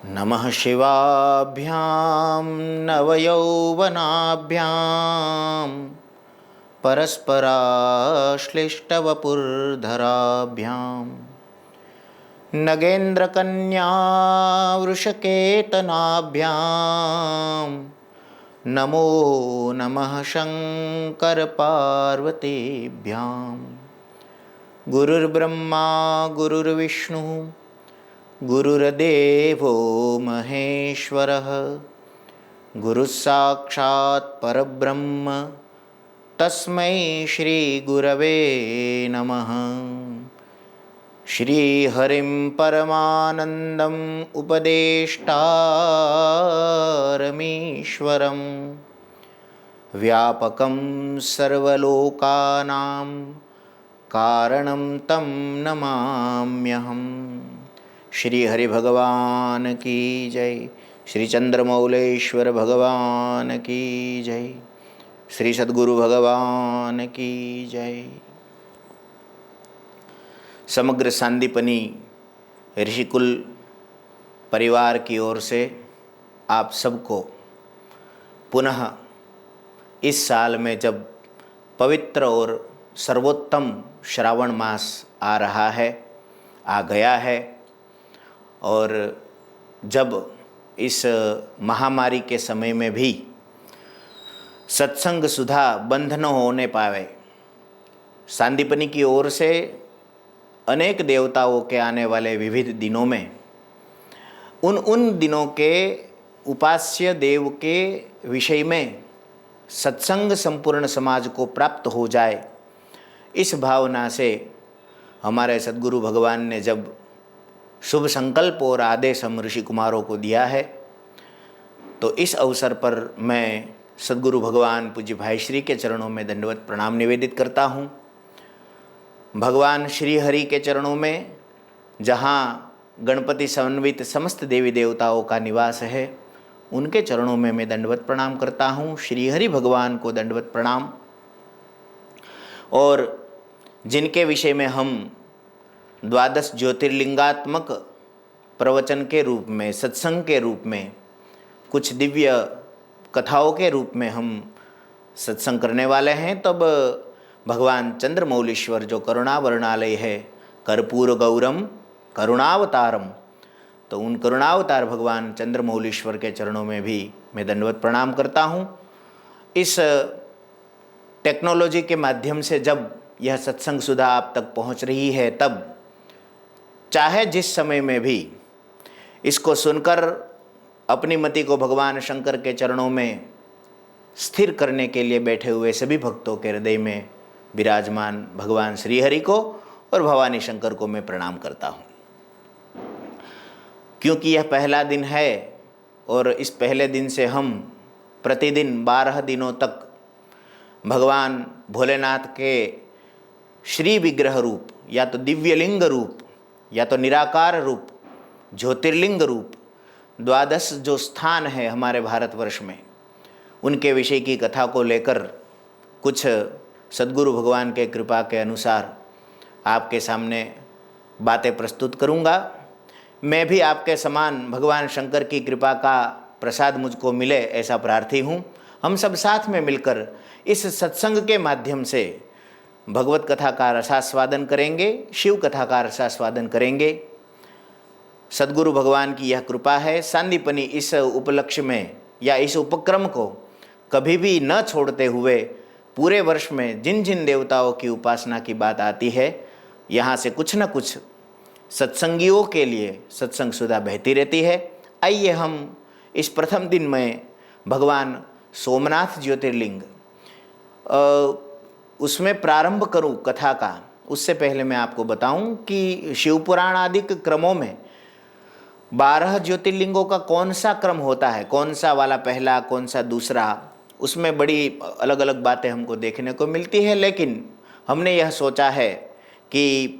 नमः शिवाभ्यां नवयौवनाभ्यां परस्पराश्लिष्टवपुर्धराभ्यां नगेन्द्रकन्या वृषकेतनाभ्यां नमो नमः शङ्करपार्वतीभ्यां। गुरुर्ब्रह्मा गुरुर्विष्णुः गुरुर्देवो महेश्वरः गुरुस्साक्षात् परब्रह्म तस्मै श्री गुरवे नमः। श्रीहरिं परमानन्दम् उपदेष्टारमीश्वरं व्यापकं सर्वलोकानां कारणं तं नमाम्यहम्। श्री हरि भगवान की जय। श्री चंद्रमौलेश्वर भगवान की जय। श्री सद्गुरु भगवान की जय। समग्र सांदीपनी ऋषिकुल परिवार की ओर से आप सबको पुनः इस साल में जब पवित्र और सर्वोत्तम श्रावण मास आ रहा है, आ गया है, और जब इस महामारी के समय में भी सत्संग सुधा बंद न होने पावे, सांदीपनी की ओर से अनेक देवताओं के आने वाले विविध दिनों में उन दिनों के उपास्य देव के विषय में सत्संग संपूर्ण समाज को प्राप्त हो जाए, इस भावना से हमारे सद्गुरु भगवान ने जब शुभ संकल्प और आदेश हम ऋषि कुमारों को दिया है, तो इस अवसर पर मैं सद्गुरु भगवान पूज्य भाई श्री के चरणों में दंडवत प्रणाम निवेदित करता हूँ। भगवान श्री हरि के चरणों में, जहाँ गणपति समन्वित समस्त देवी देवताओं का निवास है, उनके चरणों में मैं दंडवत प्रणाम करता हूँ। श्री हरि भगवान को दंडवत प्रणाम। और जिनके विषय में हम द्वादश ज्योतिर्लिंगात्मक प्रवचन के रूप में, सत्संग के रूप में, कुछ दिव्य कथाओं के रूप में हम सत्संग करने वाले हैं, तब भगवान चंद्रमौलीश्वर जो करुणावर्णालय है, कर्पूर गौरम करुणावतारम, तो उन करुणावतार भगवान चंद्रमौलीश्वर के चरणों में भी मैं दंडवत प्रणाम करता हूँ। इस टेक्नोलॉजी के माध्यम से जब यह सत्संग सुधा आप तक पहुँच रही है, तब चाहे जिस समय में भी इसको सुनकर अपनी मति को भगवान शंकर के चरणों में स्थिर करने के लिए बैठे हुए सभी भक्तों के हृदय में विराजमान भगवान श्री हरि को और भवानी शंकर को मैं प्रणाम करता हूँ। क्योंकि यह पहला दिन है और इस पहले दिन से हम प्रतिदिन 12 दिनों तक भगवान भोलेनाथ के श्री विग्रह रूप, या तो दिव्यलिंग रूप, या तो निराकार रूप, ज्योतिर्लिंग रूप, द्वादश जो स्थान है हमारे भारतवर्ष में, उनके विषय की कथा को लेकर कुछ सद्गुरु भगवान के कृपा के अनुसार आपके सामने बातें प्रस्तुत करूंगा। मैं भी आपके समान भगवान शंकर की कृपा का प्रसाद मुझको मिले, ऐसा प्रार्थी हूँ। हम सब साथ में मिलकर इस सत्संग के माध्यम से भगवत कथा का रसास्वादन करेंगे, शिव कथा का रसास्वादन करेंगे। सद्गुरु भगवान की यह कृपा है। सांदीपनी इस उपलक्ष्य में या इस उपक्रम को कभी भी न छोड़ते हुए पूरे वर्ष में जिन जिन देवताओं की उपासना की बात आती है, यहाँ से कुछ न कुछ सत्संगियों के लिए सत्संग सुधा बहती रहती है। आइए हम इस प्रथम दिन में भगवान सोमनाथ ज्योतिर्लिंग उसमें प्रारंभ करूं कथा का, उससे पहले मैं आपको बताऊं कि शिवपुराण आदि के क्रमों में 12 ज्योतिर्लिंगों का कौन सा क्रम होता है, कौन सा वाला पहला, कौन सा दूसरा, उसमें बड़ी अलग अलग बातें हमको देखने को मिलती है। लेकिन हमने यह सोचा है कि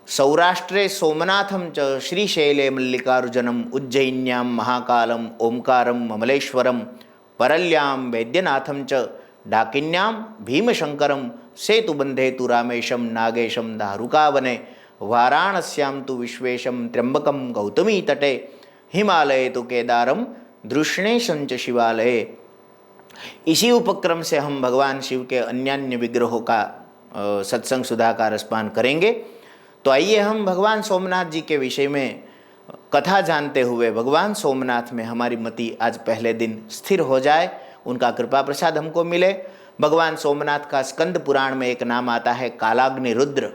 सौराष्ट्रे सोमनाथम च श्रीशैले मल्लिकार्जुनम उज्जैन्यां महाकालम ओंकारम ममलेश्वरम परल्यां वैद्यनाथम च डाकिन्यां भीमशंकरम सेतुबंधे तु रामेशम नागेशम दारुकावने वाराणस्यां तु विश्वेशम त्र्यंबकम गौतमी तटे हिमालय तो केदारम दृष्णे संच शिवालय। इसी उपक्रम से हम भगवान शिव के अन्यान्य विग्रहों का सत्संग सुधा का रसपान करेंगे। तो आइए हम भगवान सोमनाथ जी के विषय में कथा जानते हुए भगवान सोमनाथ में हमारी मति आज पहले दिन स्थिर हो जाए, उनका कृपा प्रसाद हमको मिले। भगवान सोमनाथ का स्कंद पुराण में एक नाम आता है कालाग्नि रुद्र।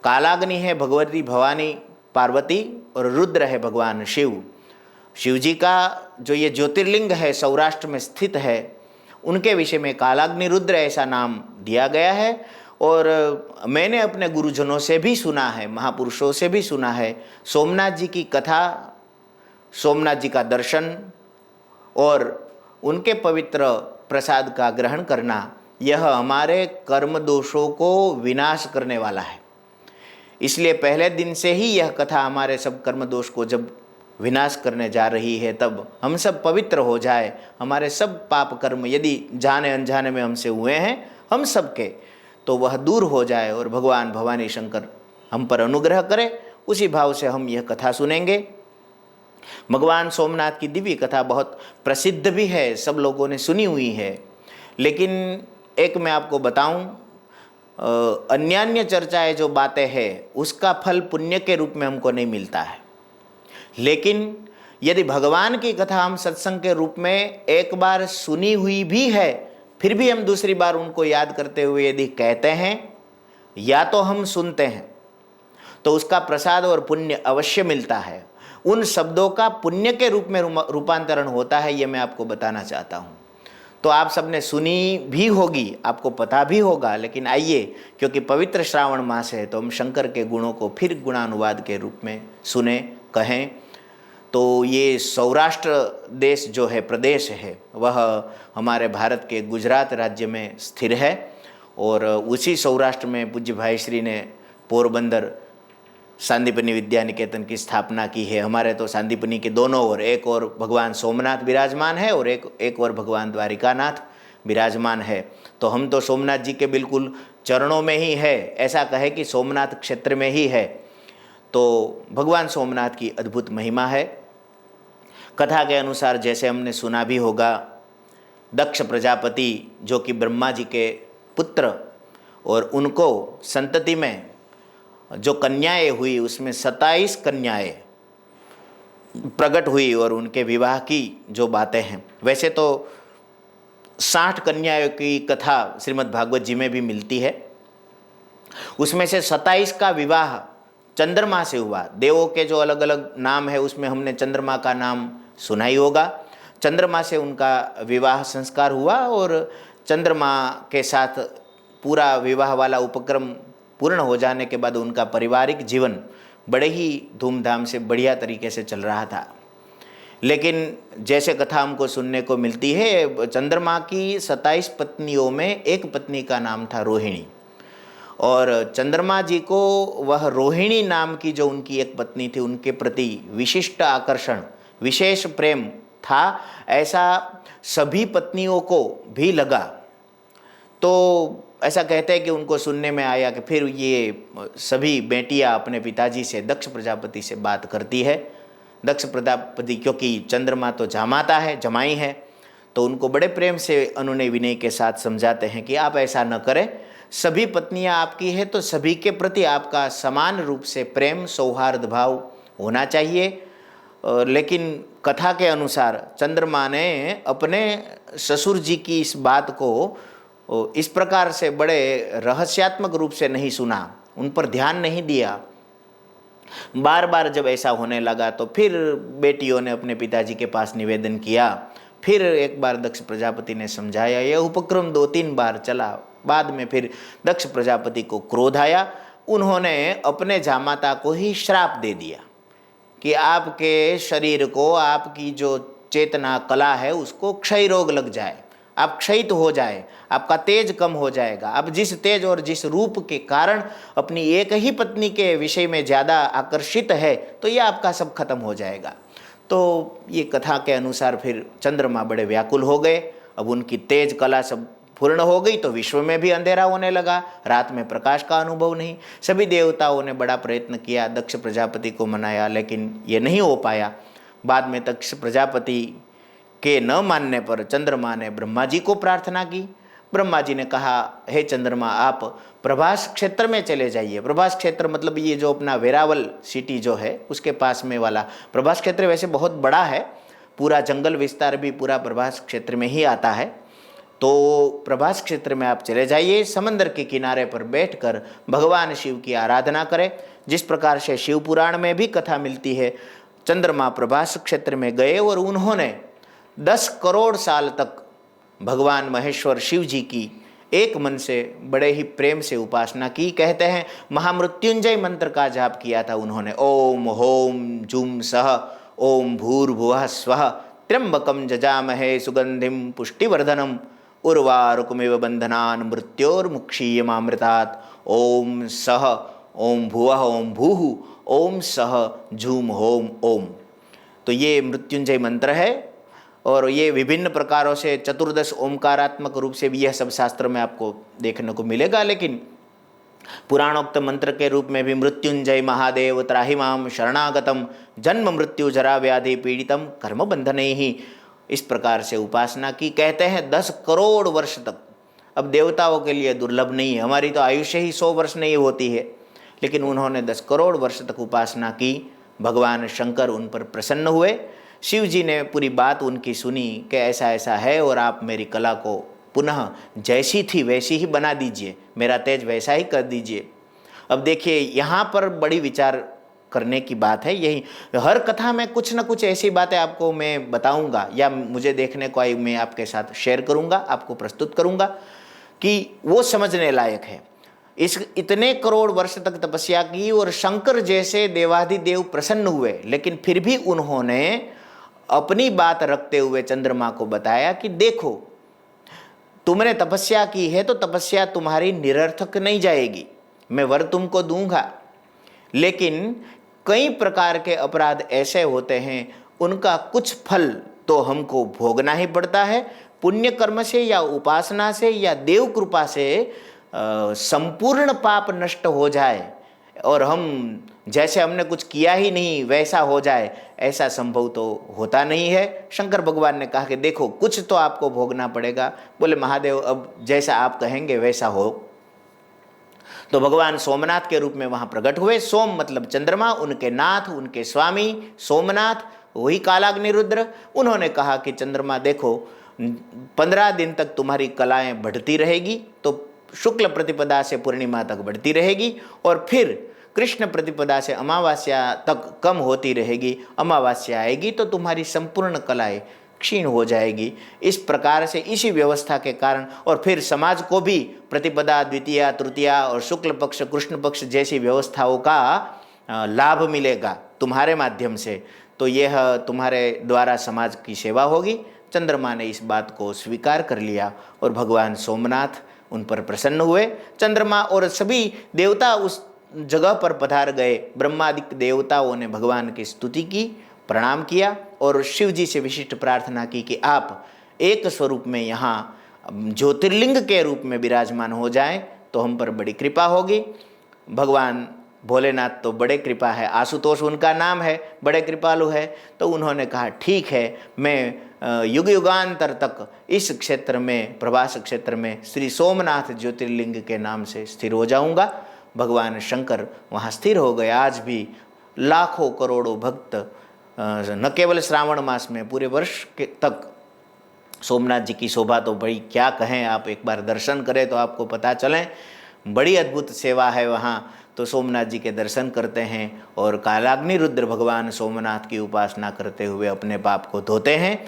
कालाग्नि है भगवती भवानी पार्वती और रुद्र है भगवान शिव। शिव जी का जो ये ज्योतिर्लिंग है सौराष्ट्र में स्थित है, उनके विषय में कालाग्नि रुद्र ऐसा नाम दिया गया है। और मैंने अपने गुरुजनों से भी सुना है, महापुरुषों से भी सुना है, सोमनाथ जी की कथा, सोमनाथ जी का दर्शन और उनके पवित्र प्रसाद का ग्रहण करना, यह हमारे कर्म दोषों को विनाश करने वाला है। इसलिए पहले दिन से ही यह कथा हमारे सब कर्म दोष को जब विनाश करने जा रही है, तब हम सब पवित्र हो जाए, हमारे सब पाप कर्म यदि जाने अनजाने में हमसे हुए हैं हम सब के, तो वह दूर हो जाए और भगवान भवानी शंकर हम पर अनुग्रह करे। उसी भाव से हम यह कथा सुनेंगे। भगवान सोमनाथ की दिव्य कथा बहुत प्रसिद्ध भी है, सब लोगों ने सुनी हुई है। लेकिन एक मैं आपको बताऊं, अन्यान्य चर्चाएं जो बातें हैं उसका फल पुण्य के रूप में हमको नहीं मिलता है। लेकिन यदि भगवान की कथा हम सत्संग के रूप में एक बार सुनी हुई भी है, फिर भी हम दूसरी बार उनको याद करते हुए यदि कहते हैं या तो हम सुनते हैं, तो उसका प्रसाद और पुण्य अवश्य मिलता है। उन शब्दों का पुण्य के रूप में रूपांतरण होता है, ये मैं आपको बताना चाहता हूँ। तो आप सबने सुनी भी होगी, आपको पता भी होगा, लेकिन आइए, क्योंकि पवित्र श्रावण मास है, तो हम शंकर के गुणों को फिर गुणानुवाद के रूप में सुने, कहें। तो ये सौराष्ट्र देश जो है, प्रदेश है, वह हमारे भारत के गुजरात राज्य में स्थिर है। और उसी सौराष्ट्र में पूज्य भाई श्री ने पोरबंदर सांदीपनी विद्या निकेतन की स्थापना की है। हमारे तो सांदीपनी के दोनों ओर, एक और भगवान सोमनाथ विराजमान है और एक और भगवान द्वारिकानाथ विराजमान है। तो हम तो सोमनाथ जी के बिल्कुल चरणों में ही है, ऐसा कहे कि सोमनाथ क्षेत्र में ही है। तो भगवान सोमनाथ की अद्भुत महिमा है। कथा के अनुसार जैसे हमने सुना भी होगा, दक्ष प्रजापति जो कि ब्रह्मा जी के पुत्र, और उनको संतति में जो कन्याएं हुई उसमें 27 कन्याएं प्रकट हुई और उनके विवाह की जो बातें हैं, वैसे तो 60 कन्याओं की कथा श्रीमद् भागवत जी में भी मिलती है। उसमें से 27 का विवाह चंद्रमा से हुआ। देवों के जो अलग अलग नाम है उसमें हमने चंद्रमा का नाम सुना ही होगा। चंद्रमा से उनका विवाह संस्कार हुआ और चंद्रमा के साथ पूरा विवाह वाला उपक्रम पूर्ण हो जाने के बाद उनका पारिवारिक जीवन बड़े ही धूमधाम से बढ़िया तरीके से चल रहा था। लेकिन जैसे कथा हमको सुनने को मिलती है, चंद्रमा की 27 पत्नियों में एक पत्नी का नाम था रोहिणी, और चंद्रमा जी को वह रोहिणी नाम की जो उनकी एक पत्नी थी उनके प्रति विशिष्ट आकर्षण, विशेष प्रेम था, ऐसा सभी पत्नियों को भी लगा। तो ऐसा कहते हैं कि उनको सुनने में आया कि फिर ये सभी बेटियां अपने पिताजी से, दक्ष प्रजापति से बात करती है। दक्ष प्रजापति क्योंकि चंद्रमा तो जामाता है, जमाई है, तो उनको बड़े प्रेम से अनुनय विनय के साथ समझाते हैं कि आप ऐसा न करें, सभी पत्नियां आपकी है तो सभी के प्रति आपका समान रूप से प्रेम, सौहार्द भाव होना चाहिए। लेकिन कथा के अनुसार चंद्रमा ने अपने ससुर जी की इस बात को इस प्रकार से बड़े रहस्यात्मक रूप से नहीं सुना, उन पर ध्यान नहीं दिया। बार बार जब ऐसा होने लगा तो फिर बेटियों ने अपने पिताजी के पास निवेदन किया। फिर एक बार दक्ष प्रजापति ने समझाया। यह उपक्रम 2-3 बार चला। बाद में फिर दक्ष प्रजापति को क्रोध आया। उन्होंने अपने जामाता को ही श्राप दे दिया कि आपके शरीर को, आपकी जो चेतना कला है उसको क्षय रोग लग जाए, आप क्षयित हो जाए, आपका तेज कम हो जाएगा। अब जिस तेज और जिस रूप के कारण अपनी एक ही पत्नी के विषय में ज़्यादा आकर्षित है, तो ये आपका सब खत्म हो जाएगा। तो ये कथा के अनुसार फिर चंद्रमा बड़े व्याकुल हो गए। अब उनकी तेज कला सब पूर्ण हो गई तो विश्व में भी अंधेरा होने लगा, रात में प्रकाश का अनुभव नहीं। सभी देवताओं ने बड़ा प्रयत्न किया, दक्ष प्रजापति को मनाया, लेकिन ये नहीं हो पाया। बाद में दक्ष प्रजापति के न मानने पर चंद्रमा ने ब्रह्मा जी को प्रार्थना की। ब्रह्मा जी ने कहा, हे चंद्रमा, आप प्रभास क्षेत्र में चले जाइए। प्रभास क्षेत्र मतलब ये जो अपना वेरावल सिटी जो है उसके पास में वाला प्रभास क्षेत्र वैसे बहुत बड़ा है, पूरा जंगल विस्तार भी पूरा प्रभास क्षेत्र में ही आता है। तो प्रभास क्षेत्र में आप चले जाइए, समंदर के किनारे पर बैठकर भगवान शिव की आराधना करें। जिस प्रकार से शिव पुराण में भी कथा मिलती है, चंद्रमा प्रभास क्षेत्र में गए और उन्होंने 10 करोड़ साल तक भगवान महेश्वर शिव जी की एक मन से बड़े ही प्रेम से उपासना की। कहते हैं महामृत्युंजय मंत्र का जाप किया था उन्होंने। ओम होम जुम सह ओम भूर्भुवः स्वः त्र्यंबकम जजामहे सुगंधिम पुष्टिवर्धनम उर्वारुकमिव बंधनान् मृत्योर्मुक्षीयमामृतात्। ओम सह ओम भुवः ओम भूः ओम सह झूम होम ओम। तो ये मृत्युंजय मंत्र है और ये विभिन्न प्रकारों से चतुर्दश ओंकारात्मक रूप से भी यह सब शास्त्र में आपको देखने को मिलेगा। लेकिन पुराणोक्त मंत्र के रूप में भी मृत्युंजय महादेव त्राहि माम शरणागतम जन्म मृत्यु जरा व्याधि पीड़ितम कर्म बंधने ही, इस प्रकार से उपासना की। कहते हैं 10 करोड़ वर्ष तक। अब देवताओं के लिए दुर्लभ नहीं है, हमारी तो आयुष्य ही 100 वर्ष नहीं होती है, लेकिन उन्होंने 10 करोड़ वर्ष तक उपासना की। भगवान शंकर उन पर प्रसन्न हुए। शिव जी ने पूरी बात उनकी सुनी कि ऐसा ऐसा है और आप मेरी कला को पुनः जैसी थी वैसी ही बना दीजिए, मेरा तेज वैसा ही कर दीजिए। अब देखिए यहाँ पर बड़ी विचार करने की बात है। यही हर कथा में कुछ न कुछ ऐसी बातें आपको मैं बताऊंगा या मुझे देखने को आई मैं आपके साथ शेयर करूंगा, आपको प्रस्तुत करूंगा कि वो समझने लायक है। इस इतने करोड़ वर्ष तक तपस्या की और शंकर जैसे देवाधिदेव प्रसन्न हुए, लेकिन फिर भी उन्होंने अपनी बात रखते हुए चंद्रमा को बताया कि देखो, तुमने तपस्या की है तो तपस्या तुम्हारी निरर्थक नहीं जाएगी, मैं वर तुमको दूंगा, लेकिन कई प्रकार के अपराध ऐसे होते हैं उनका कुछ फल तो हमको भोगना ही पड़ता है। पुण्य कर्म से या उपासना से या देव कृपा से संपूर्ण पाप नष्ट हो जाए और हम जैसे हमने कुछ किया ही नहीं वैसा हो जाए, ऐसा संभव तो होता नहीं है। शंकर भगवान ने कहा कि देखो कुछ तो आपको भोगना पड़ेगा। बोले महादेव अब जैसा आप कहेंगे वैसा हो। तो भगवान सोमनाथ के रूप में वहाँ प्रकट हुए। सोम मतलब चंद्रमा, उनके नाथ, उनके स्वामी सोमनाथ, वही कालाग्नि रुद्र। उन्होंने कहा कि चंद्रमा देखो 15 दिन तक तुम्हारी कलाएं बढ़ती रहेगी, तो शुक्ल प्रतिपदा से पूर्णिमा तक बढ़ती रहेगी और फिर कृष्ण प्रतिपदा से अमावस्या तक कम होती रहेगी। अमावस्या आएगी तो तुम्हारी संपूर्ण कलाएं क्षीण हो जाएगी। इस प्रकार से इसी व्यवस्था के कारण और फिर समाज को भी प्रतिपदा, द्वितीया, तृतीया और शुक्ल पक्ष, कृष्ण पक्ष जैसी व्यवस्थाओं का लाभ मिलेगा तुम्हारे माध्यम से, तो यह तुम्हारे द्वारा समाज की सेवा होगी। चंद्रमा ने इस बात को स्वीकार कर लिया और भगवान सोमनाथ उन पर प्रसन्न हुए। चंद्रमा और सभी देवता उस जगह पर पधार गए। ब्रह्मादिक देवताओं ने भगवान की स्तुति की, प्रणाम किया और शिव जी से विशिष्ट प्रार्थना की कि आप एक स्वरूप में यहाँ ज्योतिर्लिंग के रूप में विराजमान हो जाएं तो हम पर बड़ी कृपा होगी। भगवान भोलेनाथ तो बड़े कृपा है, आशुतोष उनका नाम है, बड़े कृपालु है। तो उन्होंने कहा ठीक है, मैं युग युगांतर तक इस क्षेत्र में, प्रभास क्षेत्र में श्री सोमनाथ ज्योतिर्लिंग के नाम से स्थिर हो जाऊंगा। भगवान शंकर वहाँ स्थिर हो गए। आज भी लाखों करोड़ों भक्त न केवल श्रावण मास में पूरे वर्ष के तक सोमनाथ जी की शोभा तो बड़ी क्या कहें, आप एक बार दर्शन करें तो आपको पता चले, बड़ी अद्भुत सेवा है वहाँ। तो सोमनाथ जी के दर्शन करते हैं और कालाग्नि रुद्र भगवान सोमनाथ की उपासना करते हुए अपने पाप को धोते हैं।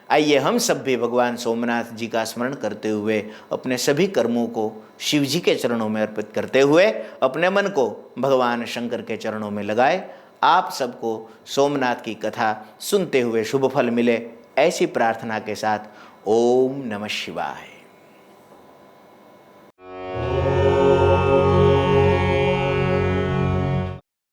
आइए हम सब भी भगवान सोमनाथ जी का स्मरण करते हुए अपने सभी कर्मों को शिव जी के चरणों में अर्पित करते हुए अपने मन को भगवान शंकर के चरणों में लगाए। आप सबको सोमनाथ की कथा सुनते हुए शुभ फल मिले, ऐसी प्रार्थना के साथ ओम नमः शिवाय।